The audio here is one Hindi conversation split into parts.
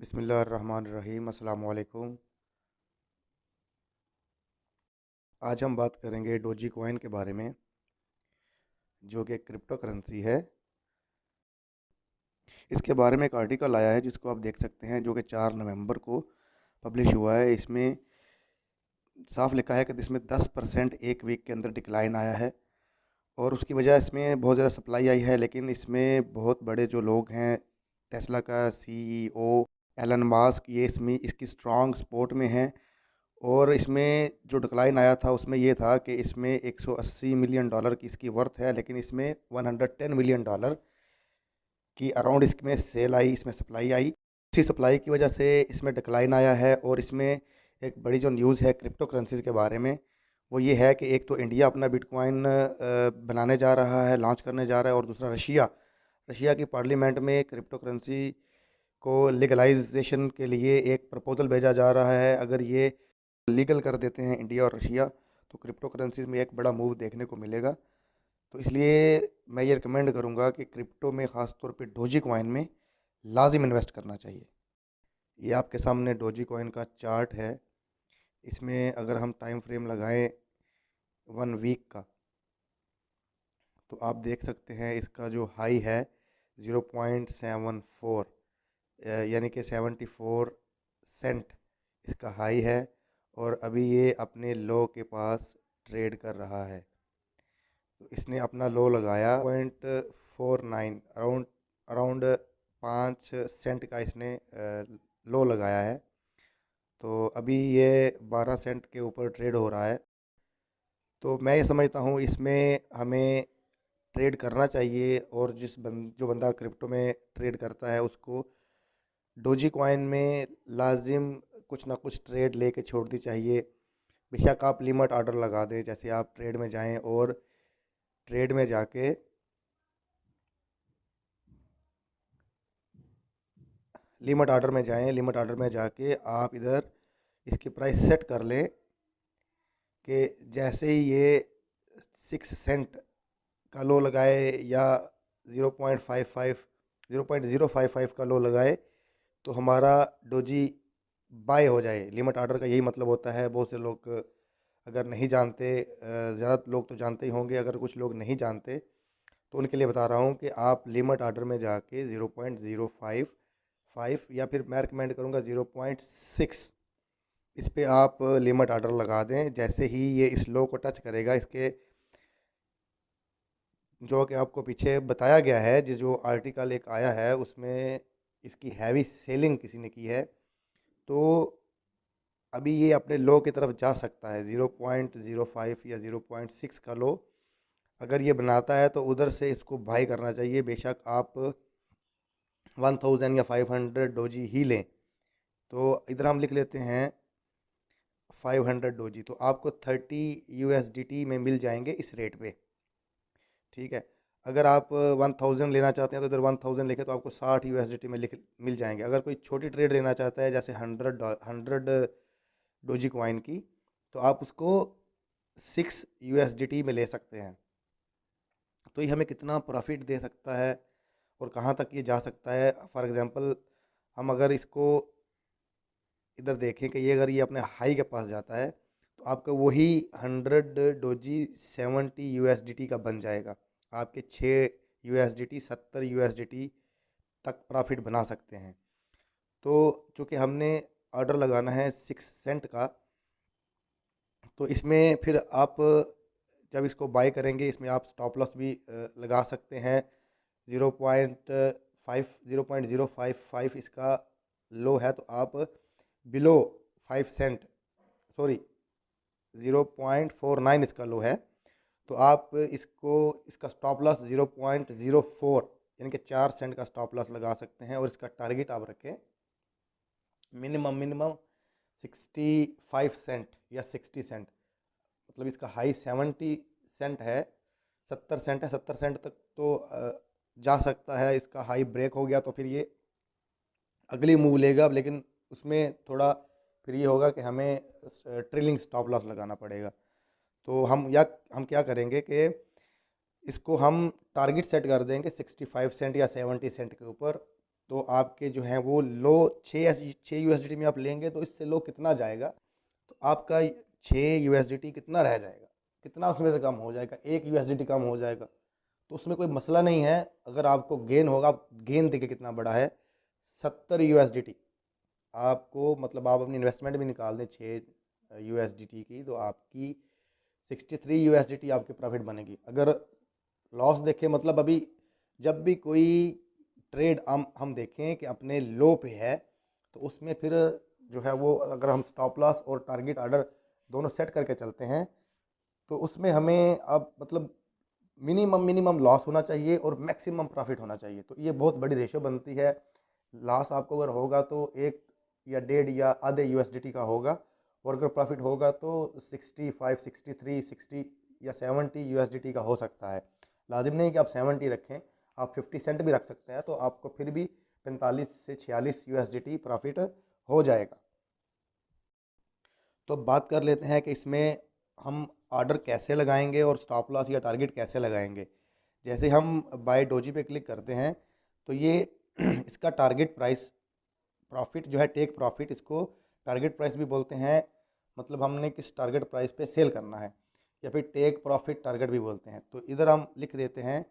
बिस्मिल्लाहिर्रहमानिर्रहीम। अस्सलाम वालेकुम। आज हम बात करेंगे डोजी कॉइन के बारे में, जो कि क्रिप्टो करेंसी है। इसके बारे में एक आर्टिकल आया है जिसको आप देख सकते हैं, जो कि 4 नवंबर को पब्लिश हुआ है। इसमें साफ लिखा है कि इसमें 10% एक वीक के अंदर डिक्लाइन आया है, और उसकी वजह इसमें बहुत ज़्यादा सप्लाई आई है। लेकिन इसमें बहुत बड़े जो लोग हैं, टेस्ला का सीईओ एलन मास्क, ये इसमें इसकी स्ट्रॉन्ग सपोर्ट में हैं। और इसमें जो डिक्लाइन आया था उसमें ये था कि इसमें 180 मिलियन डॉलर की इसकी वर्थ है, लेकिन इसमें 110 मिलियन डॉलर की अराउंड इसमें सेल आई, इसमें सप्लाई आई। इसी सप्लाई की वजह से इसमें डिक्लाइन आया है। और इसमें एक बड़ी जो न्यूज़ है क्रिप्टो करेंसीज के बारे में, वो ये है कि एक तो इंडिया अपना बिटकॉइन बनाने जा रहा है, लॉन्च करने जा रहा है, और दूसरा रशिया रशिया की पार्लियामेंट में क्रिप्टो करेंसी को लीगलाइजेशन के लिए एक प्रपोजल भेजा जा रहा है। अगर ये लीगल कर देते हैं इंडिया और रशिया, तो क्रिप्टो करेंसीज में एक बड़ा मूव देखने को मिलेगा। तो इसलिए मैं ये रिकमेंड करूँगा कि क्रिप्टो में ख़ास तौर पे डोजी कॉइन में लाजिम इन्वेस्ट करना चाहिए। ये आपके सामने डोजी कॉइन का चार्ट है। इसमें अगर हम टाइम फ्रेम लगाएं 1 वीक का, तो आप देख सकते हैं इसका जो हाई है 0.74, यानी कि 74 सेंट इसका हाई है। और अभी ये अपने लो के पास ट्रेड कर रहा है। तो इसने अपना लो लगाया 0.49, अराउंड अराउंड 5 सेंट का इसने लो लगाया है। तो अभी ये 12 सेंट के ऊपर ट्रेड हो रहा है। तो मैं ये समझता हूँ इसमें हमें ट्रेड करना चाहिए, और जो बंदा क्रिप्टो में ट्रेड करता है उसको डोजी कॉइन में लाजिम कुछ ना कुछ ट्रेड लेके छोड़नी चाहिए। बेशक आप लिमिट ऑर्डर लगा दें, जैसे आप ट्रेड में जाएं और ट्रेड में जाके लिमिट ऑर्डर में जाके आप इधर इसकी प्राइस सेट कर लें कि जैसे ही ये 6 सेंट का लो लगाए, या 0.0055 का लो लगाए, तो हमारा डोजी बाय हो जाए। लिमिट ऑर्डर का यही मतलब होता है। बहुत से लोग अगर नहीं जानते, ज़्यादा लोग तो जानते ही होंगे, अगर कुछ लोग नहीं जानते तो उनके लिए बता रहा हूँ कि आप लिमिट ऑर्डर में जाके 0.055, या फिर मैं रिकमेंड करूँगा 0.6, इस पे आप लिमिट ऑर्डर लगा दें। जैसे ही ये इस लो को टच करेगा, इसके जो कि आपको पीछे बताया गया है, जिस जो आर्टिकल एक आया है उसमें इसकी हैवी सेलिंग किसी ने की है, तो अभी ये अपने लो की तरफ जा सकता है। 0.05 या 0.6 का लो अगर ये बनाता है, तो उधर से इसको बाई करना चाहिए। बेशक आप 1000 या 500 डोजी ही लें। तो इधर हम लिख लेते हैं 500 डोजी, तो आपको 30 USDT में मिल जाएंगे इस रेट पे। ठीक है। अगर आप 1000 लेना चाहते हैं तो इधर 1000 लिखे, तो आपको 60 USDT में लिख मिल जाएंगे। अगर कोई छोटी ट्रेड लेना चाहता है, जैसे 100 डोजी कॉइन की, तो आप उसको 6 USDT में ले सकते हैं। तो ये हमें कितना प्रॉफिट दे सकता है और कहाँ तक ये जा सकता है। फॉर एग्ज़ाम्पल, हम अगर इसको इधर देखें कि ये अगर ये अपने हाई के पास जाता है, तो आपका वही 100 डोजी 70 USDT का बन जाएगा। आपके 6 USDT 70 USDT तक प्रॉफिट बना सकते हैं। तो चूँकि हमने ऑर्डर लगाना है 6 सेंट का, तो इसमें फिर आप जब इसको बाय करेंगे, इसमें आप स्टॉप लॉस भी लगा सकते हैं। 0.55 इसका लो है, तो आप बिलो 5 सेंट, सॉरी 0.49 इसका लो है, तो आप इसका स्टॉप लॉस 0.04, यानी कि 4 सेंट का स्टॉप लॉस लगा सकते हैं। और इसका टारगेट आप रखें मिनिमम मिनिमम 65 सेंट या 60 सेंट। मतलब इसका हाई 70 सेंट है, 70 सेंट है, 70 सेंट तक तो जा सकता है। इसका हाई ब्रेक हो गया तो फिर ये अगली मूव लेगा, लेकिन उसमें थोड़ा फिर ये होगा कि हमें ट्रेलिंग स्टॉप लॉस लगाना पड़ेगा। तो हम क्या करेंगे कि इसको हम टारगेट सेट कर देंगे 65 सेंट या 70 सेंट के ऊपर। तो आपके जो हैं वो लो 6 यूएसडीटी में आप लेंगे तो इससे लो कितना जाएगा, तो आपका 6 यूएसडीटी कितना रह जाएगा, कितना उसमें से कम हो जाएगा, 1 यूएसडीटी कम हो जाएगा। तो उसमें कोई मसला नहीं है। अगर आपको गेन होगा, आप गेन देखिए कितना बड़ा है, 70 यूएसडीटी आपको, मतलब आप अपनी इन्वेस्टमेंट भी निकाल दें 6 यूएसडीटी की, तो आपकी 63 यूएसडीटी आपकी प्रॉफिट बनेगी। अगर लॉस देखें, मतलब अभी जब भी कोई ट्रेड हम देखें कि अपने लो पे है, तो उसमें फिर जो है वो, अगर हम स्टॉप लॉस और टारगेट ऑर्डर दोनों सेट करके चलते हैं, तो उसमें हमें अब मतलब मिनिमम लॉस होना चाहिए और मैक्सिमम प्रॉफिट होना चाहिए। तो ये बहुत बड़ी रेशो बनती है। लॉस आपको अगर होगा तो 1 या 1.5 या आधे यूएसडीटी का होगा, और अगर प्रॉफिट होगा तो 65, 63, 60 या 70 यूएसडीटी का हो सकता है। लाजिम नहीं कि आप 70 रखें, आप 50 सेंट भी रख सकते हैं, तो आपको फिर भी 45 से 46 यूएसडीटी प्रॉफिट हो जाएगा। तो बात कर लेते हैं कि इसमें हम ऑर्डर कैसे लगाएंगे और स्टॉप लॉस या टारगेट कैसे लगाएंगे। जैसे हम बाय डोजी पे क्लिक करते हैं, तो ये इसका टारगेट प्राइस, प्रॉफिट जो है, टेक प्रॉफिट, इसको टारगेट प्राइस भी बोलते हैं। मतलब हमने किस टारगेट प्राइस पे सेल करना है, या फिर टेक प्रॉफिट टारगेट भी बोलते हैं। तो इधर हम लिख देते हैं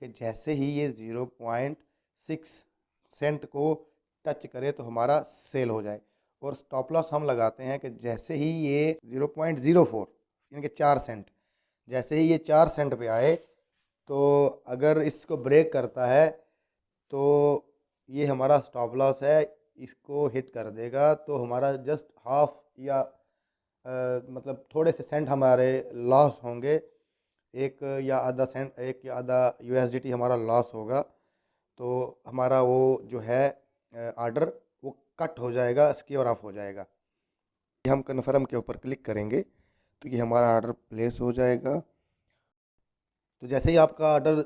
कि जैसे ही ये 0.6 सेंट को टच करे तो हमारा सेल हो जाए। और स्टॉप लॉस हम लगाते हैं कि जैसे ही ये 0.04 यानी कि 4 सेंट, जैसे ही ये 4 सेंट पे आए, तो अगर इसको ब्रेक करता है तो ये हमारा स्टॉप लॉस है, इसको हिट कर देगा तो हमारा जस्ट हाफ या मतलब थोड़े से सेंट हमारे लॉस होंगे। 1 या आधा यूएसडीटी हमारा लॉस होगा, तो हमारा वो जो है ऑर्डर वो कट हो जाएगा, सिक्योर ऑफ हो जाएगा। ये हम कन्फर्म के ऊपर क्लिक करेंगे तो ये हमारा ऑर्डर प्लेस हो जाएगा। तो जैसे ही आपका ऑर्डर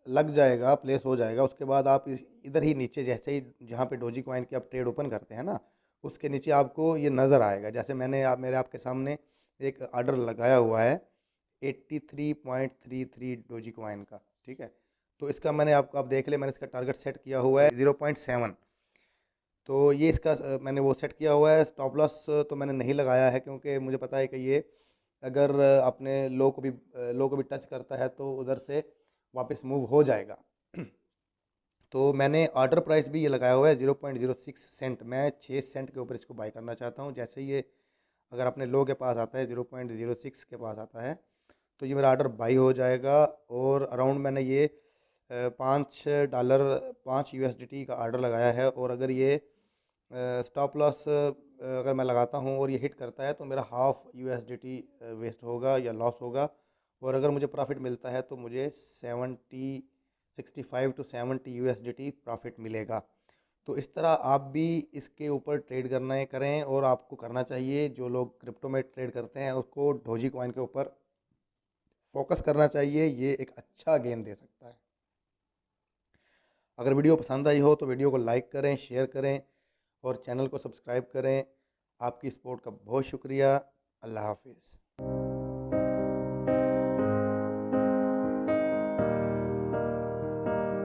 लग जाएगा, प्लेस हो जाएगा, उसके बाद आप इधर ही नीचे, जैसे ही जहाँ पे डोजी कॉइन की आप ट्रेड ओपन करते हैं ना, उसके नीचे आपको ये नज़र आएगा। जैसे मैंने मेरे आपके सामने एक ऑर्डर लगाया हुआ है 83.33 डोजी कॉइन का, ठीक है। तो इसका मैंने आपको, आप देख ले, मैंने इसका टारगेट सेट किया हुआ है 0.7। तो ये इसका मैंने वो सेट किया हुआ है। स्टॉप लॉस तो मैंने नहीं लगाया है, क्योंकि मुझे पता है कि ये अगर अपने लो को भी टच करता है तो उधर से वापस मूव हो जाएगा। तो मैंने ऑर्डर प्राइस भी ये लगाया हुआ है 0.06 सेंट। मैं 6 सेंट के ऊपर इसको बाई करना चाहता हूँ। जैसे ये अगर अपने लो के पास आता है, 0.06 के पास आता है, तो ये मेरा ऑर्डर बाई हो जाएगा। और अराउंड मैंने ये $5, 5 यूएसडीटी का ऑर्डर लगाया है। और अगर ये स्टॉप लॉस अगर मैं लगाता हूँ और ये हिट करता है, तो मेरा हाफ यूएसडीटी वेस्ट होगा या लॉस होगा। और अगर मुझे प्रॉफिट मिलता है तो मुझे 65 टू 70 यूएसडीटी प्रॉफिट मिलेगा। तो इस तरह आप भी इसके ऊपर ट्रेड करना करें, और आपको करना चाहिए, जो लोग क्रिप्टो में ट्रेड करते हैं उसको डोजी कॉइन के ऊपर फोकस करना चाहिए। ये एक अच्छा गेन दे सकता है। अगर वीडियो पसंद आई हो तो वीडियो को लाइक करें, शेयर करें और चैनल को सब्सक्राइब करें। आपकी सपोर्ट का बहुत शुक्रिया। अल्लाह हाफिज़।